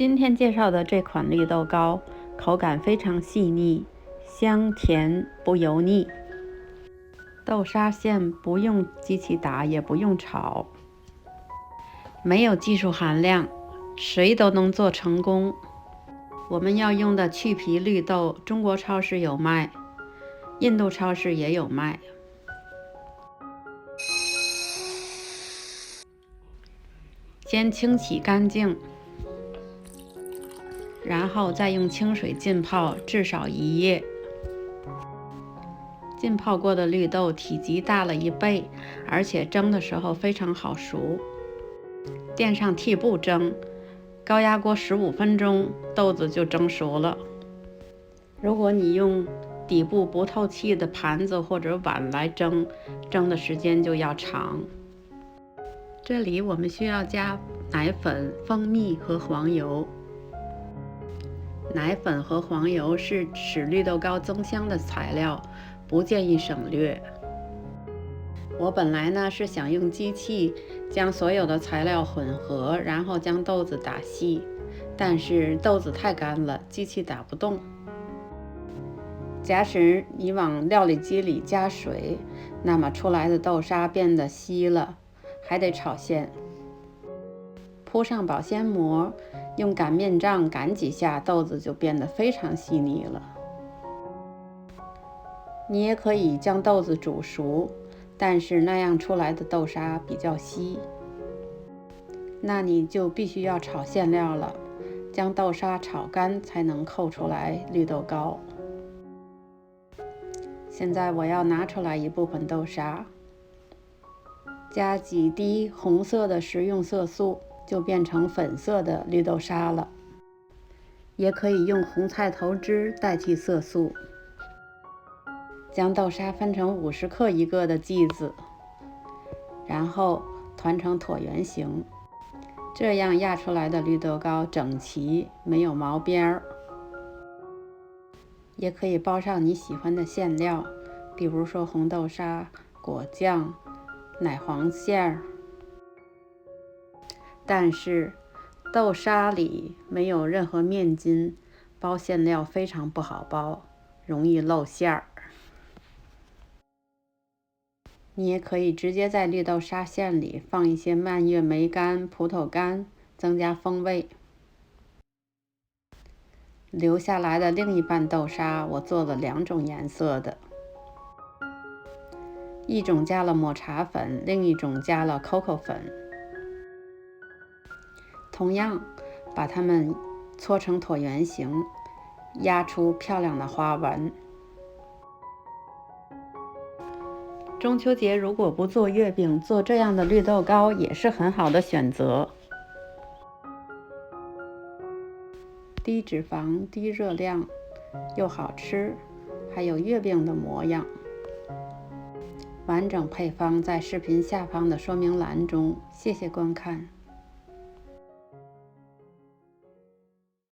今天介绍的这款绿豆糕，口感非常细腻，香甜不油腻。豆沙馅不用机器打，也不用炒，没有技术含量，谁都能做成功。我们要用的去皮绿豆，中国超市有卖，印度超市也有卖。先清洗干净，然后再用清水浸泡至少1夜。浸泡过的绿豆体积大了1倍，而且蒸的时候非常好熟。垫上屉布蒸，高压锅15分钟，豆子就蒸熟了。如果你用底部不透气的盘子或者碗来蒸，蒸的时间就要长。这里我们需要加奶粉、蜂蜜和黄油。奶粉和黄油是使绿豆糕增香的材料，不建议省略。我本来呢是想用机器将所有的材料混合，然后将豆子打细，但是豆子太干了，机器打不动。假使你往料理机里加水，那么出来的豆沙变得稀了，还得炒馅。铺上保鲜膜，用擀面杖擀几下，豆子就变得非常细腻了。你也可以将豆子煮熟，但是那样出来的豆沙比较稀，那你就必须要炒馅料了，将豆沙炒干才能扣出来绿豆糕。现在我要拿出来一部分豆沙，加几滴红色的食用色素，就变成粉色的绿豆沙了。也可以用红菜头汁代替色素。将豆沙分成50克一个的剂子，然后团成椭圆形，这样压出来的绿豆糕整齐，没有毛边儿。也可以包上你喜欢的馅料，比如说红豆沙、果酱、奶黄馅儿。但是豆沙里没有任何面筋，包馅料非常不好包，容易露馅儿。你也可以直接在绿豆沙馅里放一些蔓越莓干、葡萄干，增加风味。留下来的另一半豆沙，我做了2种颜色的，一种加了抹茶粉，另一种加了 coco 粉。同样，把它们搓成椭圆形，压出漂亮的花纹。中秋节如果不做月饼，做这样的绿豆糕也是很好的选择。低脂肪、低热量，又好吃，还有月饼的模样。完整配方在视频下方的说明栏中。谢谢观看。